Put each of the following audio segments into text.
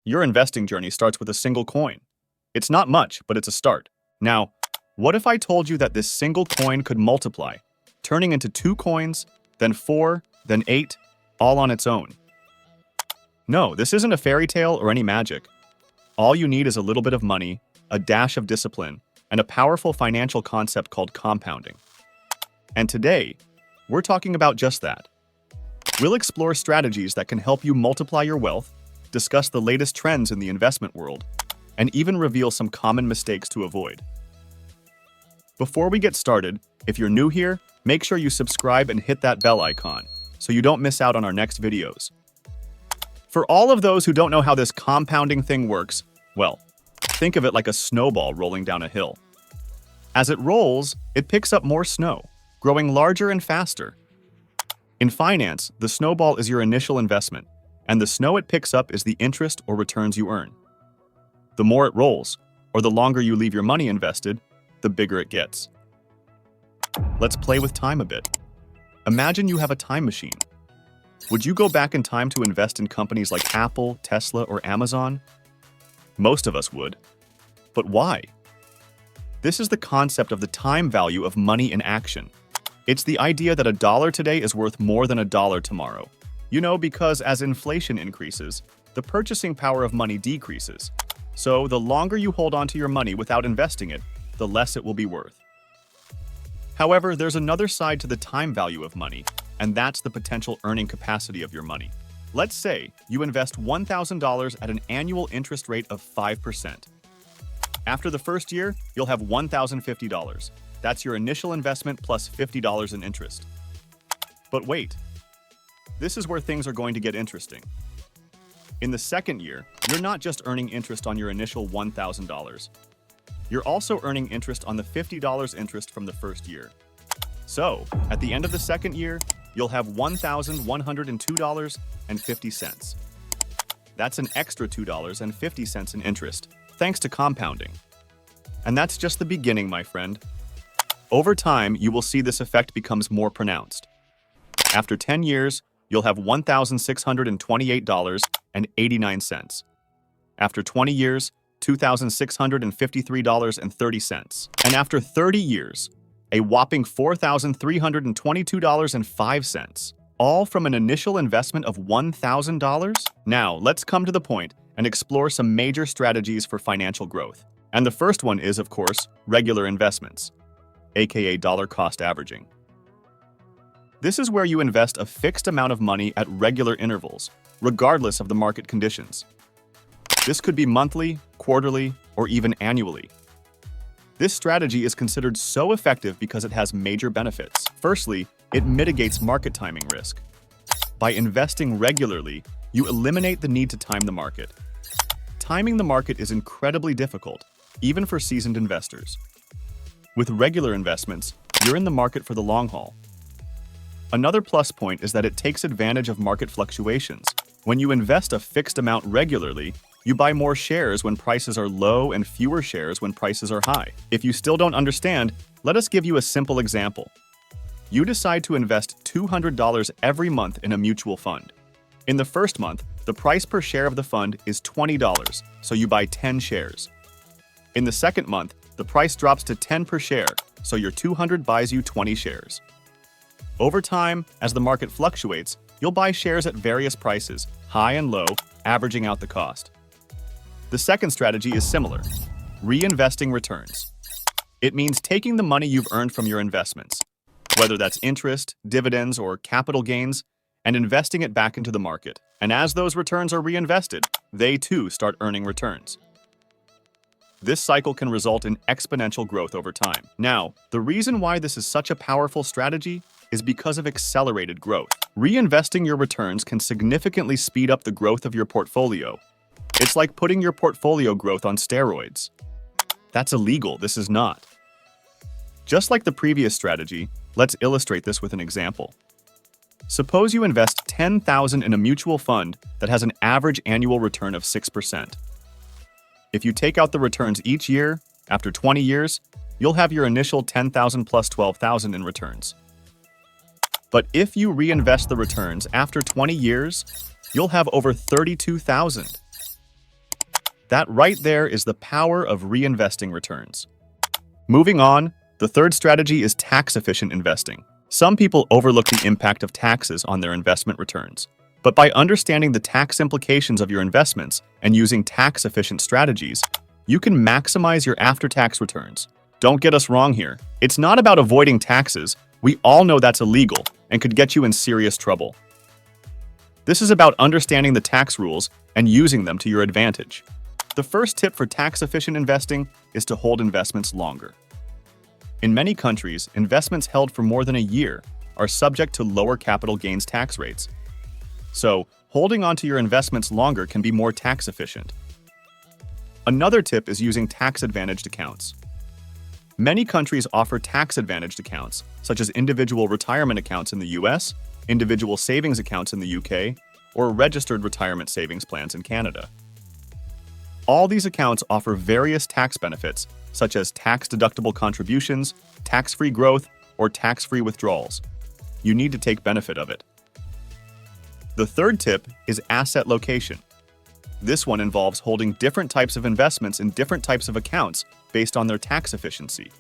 Your investing journey starts with a single coin. It's not much, but it's a start. Now, what if I told you that this single coin could multiply, turning into 2 coins, then 4, then 8, all on its own? No, this isn't a fairy tale or any magic. All you need is a little bit of money, a dash of discipline, and a powerful financial concept called compounding. And today, we're talking about just that. We'll explore strategies that can help you multiply your wealth, discuss the latest trends in the investment world, and even reveal some common mistakes to avoid. Before we get started, if you're new here, make sure you subscribe and hit that bell icon so you don't miss out on our next videos. For all of those who don't know how this compounding thing works, well, think of it like a snowball rolling down a hill. As it rolls, it picks up more snow, growing larger and faster. In finance, the snowball is your initial investment, and the snow it picks up is the interest or returns you earn. The more it rolls, or the longer you leave your money invested, the bigger it gets. Let's play with time a bit. Imagine you have a time machine. Would you go back in time to invest in companies like Apple, Tesla, or Amazon? Most of us would. But why? This is the concept of the time value of money in action. It's the idea that $1 today is worth more than $1 tomorrow. You know, because as inflation increases, the purchasing power of money decreases. So the longer you hold on to your money without investing it, the less it will be worth. However, there's another side to the time value of money, and that's the potential earning capacity of your money. Let's say you invest $1,000 at an annual interest rate of 5%. After the first year, you'll have $1,050. That's your initial investment plus $50 in interest. But wait, this is where things are going to get interesting. In the second year, you're not just earning interest on your initial $1,000. You're also earning interest on the $50 interest from the first year. So, at the end of the second year, you'll have $1,102.50. That's an extra $2.50 in interest, thanks to compounding. And that's just the beginning, my friend. Over time, you will see this effect becomes more pronounced. After 10 years, you'll have $1,628.89. After 20 years, $2,653.30. And after 30 years, a whopping $4,322.05, all from an initial investment of $1,000? Now, let's come to the point and explore some major strategies for financial growth. And the first one is, of course, regular investments, aka dollar cost averaging. This is where you invest a fixed amount of money at regular intervals, regardless of the market conditions. This could be monthly, quarterly, or even annually. This strategy is considered so effective because it has major benefits. Firstly, it mitigates market timing risk. By investing regularly, you eliminate the need to time the market. Timing the market is incredibly difficult, even for seasoned investors. With regular investments, you're in the market for the long haul. Another plus point is that it takes advantage of market fluctuations. When you invest a fixed amount regularly, you buy more shares when prices are low and fewer shares when prices are high. If you still don't understand, let us give you a simple example. You decide to invest $200 every month in a mutual fund. In the first month, the price per share of the fund is $20, so you buy 10 shares. In the second month, the price drops to 10 per share, so your 200 buys you 20 shares. Over time, as the market fluctuates, you'll buy shares at various prices, high and low, averaging out the cost. The second strategy is similar, reinvesting returns. It means taking the money you've earned from your investments, whether that's interest, dividends, or capital gains, and investing it back into the market. And as those returns are reinvested, they too start earning returns. This cycle can result in exponential growth over time. Now, the reason why this is such a powerful strategy is because of accelerated growth. Reinvesting your returns can significantly speed up the growth of your portfolio. It's like putting your portfolio growth on steroids. That's illegal, this is not. Just like the previous strategy, let's illustrate this with an example. Suppose you invest $10,000 in a mutual fund that has an average annual return of 6%. If you take out the returns each year, after 20 years, you'll have your initial $10,000 plus $12,000 in returns. But if you reinvest the returns after 20 years, you'll have over $32,000. That right there is the power of reinvesting returns. Moving on, the third strategy is tax-efficient investing. Some people overlook the impact of taxes on their investment returns. But by understanding the tax implications of your investments and using tax-efficient strategies, you can maximize your after-tax returns. Don't get us wrong here. It's not about avoiding taxes. We all know that's illegal and could get you in serious trouble. This is about understanding the tax rules and using them to your advantage. The first tip for tax-efficient investing is to hold investments longer. In many countries, investments held for more than a year are subject to lower capital gains tax rates. So, holding onto your investments longer can be more tax efficient. Another tip is using tax-advantaged accounts. Many countries offer tax-advantaged accounts, such as individual retirement accounts in the US, individual savings accounts in the UK, or registered retirement savings plans in Canada. All these accounts offer various tax benefits, such as tax-deductible contributions, tax-free growth, or tax-free withdrawals. You need to take benefit of it. The third tip is asset location. This one involves holding different types of investments in different types of accounts based on their tax efficiency.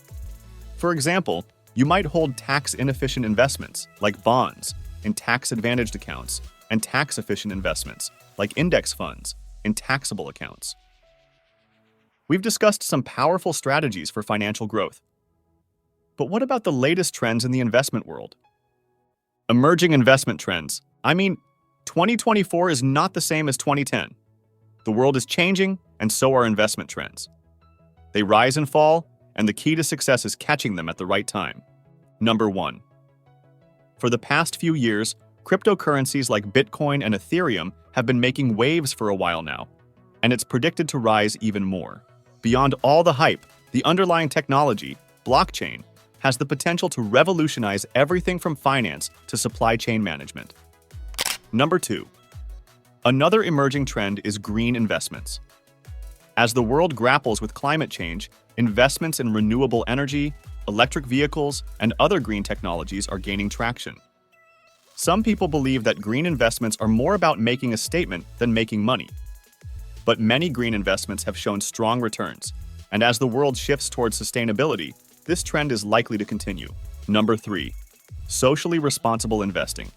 For example, you might hold tax-inefficient investments, like bonds, in tax-advantaged accounts, and tax-efficient investments, like index funds, in taxable accounts. We've discussed some powerful strategies for financial growth. But what about the latest trends in the investment world? Emerging investment trends. 2024 is not the same as 2010. The world is changing, and so are investment trends. They rise and fall, and the key to success is catching them at the right time. Number 1. For the past few years, cryptocurrencies like Bitcoin and Ethereum have been making waves for a while now, and it's predicted to rise even more. Beyond all the hype, the underlying technology, blockchain, has the potential to revolutionize everything from finance to supply chain management. Number 2. Another emerging trend is green investments. As the world grapples with climate change, investments in renewable energy, electric vehicles, and other green technologies are gaining traction. Some people believe that green investments are more about making a statement than making money. But many green investments have shown strong returns, and as the world shifts towards sustainability, this trend is likely to continue. Number 3. Socially responsible investing.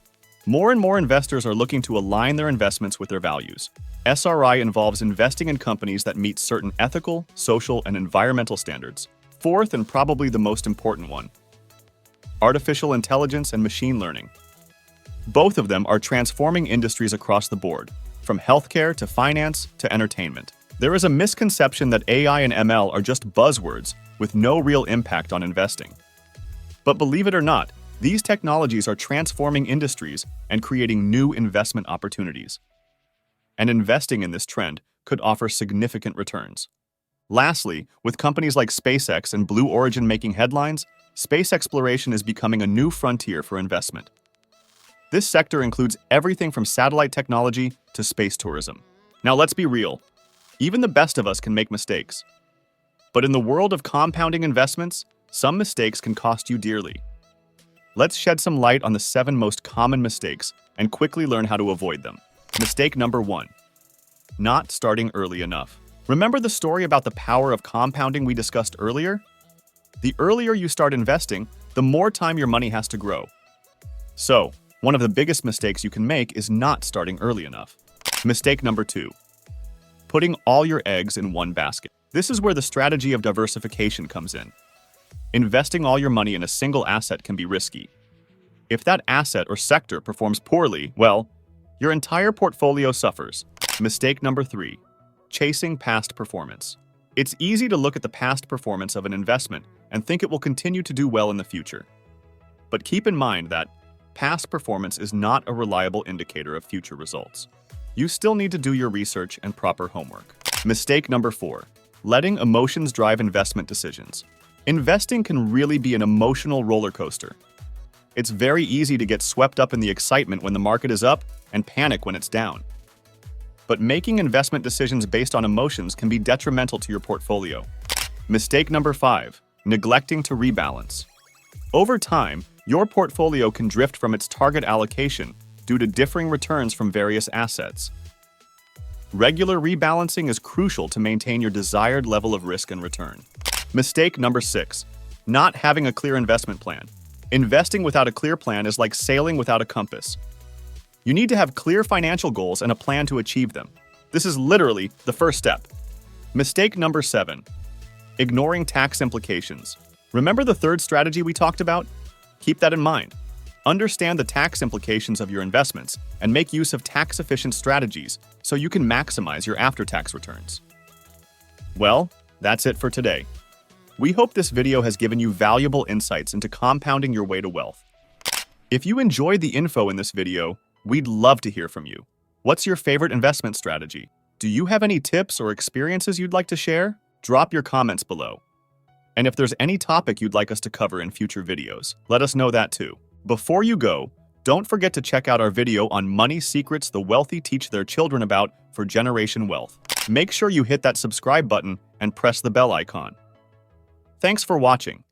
More and more investors are looking to align their investments with their values. SRI involves investing in companies that meet certain ethical, social, and environmental standards. Fourth, and probably the most important one, artificial intelligence and machine learning. Both of them are transforming industries across the board, from healthcare to finance to entertainment. There is a misconception that AI and ML are just buzzwords with no real impact on investing. But believe it or not, these technologies are transforming industries and creating new investment opportunities. And investing in this trend could offer significant returns. Lastly, with companies like SpaceX and Blue Origin making headlines, space exploration is becoming a new frontier for investment. This sector includes everything from satellite technology to space tourism. Now let's be real. Even the best of us can make mistakes. But in the world of compounding investments, some mistakes can cost you dearly. Let's shed some light on the 7 most common mistakes and quickly learn how to avoid them. Mistake number 1. Not starting early enough. Remember the story about the power of compounding we discussed earlier? The earlier you start investing, the more time your money has to grow. So, one of the biggest mistakes you can make is not starting early enough. Mistake number 2. Putting all your eggs in one basket. This is where the strategy of diversification comes in. Investing all your money in a single asset can be risky. If that asset or sector performs poorly, well, your entire portfolio suffers. Mistake number 3. Chasing past performance. It's easy to look at the past performance of an investment and think it will continue to do well in the future. But keep in mind that past performance is not a reliable indicator of future results. You still need to do your research and proper homework. Mistake number 4. Letting emotions drive investment decisions. Investing can really be an emotional roller coaster. It's very easy to get swept up in the excitement when the market is up and panic when it's down. But making investment decisions based on emotions can be detrimental to your portfolio. Mistake number 5. Neglecting to rebalance. Over time, your portfolio can drift from its target allocation due to differing returns from various assets. Regular rebalancing is crucial to maintain your desired level of risk and return. Mistake number 6. Not having a clear investment plan. Investing without a clear plan is like sailing without a compass. You need to have clear financial goals and a plan to achieve them. This is literally the first step. Mistake number 7. Ignoring tax implications. Remember the third strategy we talked about? Keep that in mind. Understand the tax implications of your investments and make use of tax-efficient strategies so you can maximize your after-tax returns. Well, that's it for today. We hope this video has given you valuable insights into compounding your way to wealth. If you enjoyed the info in this video, we'd love to hear from you. What's your favorite investment strategy? Do you have any tips or experiences you'd like to share? Drop your comments below. And if there's any topic you'd like us to cover in future videos, let us know that too. Before you go, don't forget to check out our video on money secrets the wealthy teach their children about for Generation Wealth. Make sure you hit that subscribe button and press the bell icon. Thanks for watching.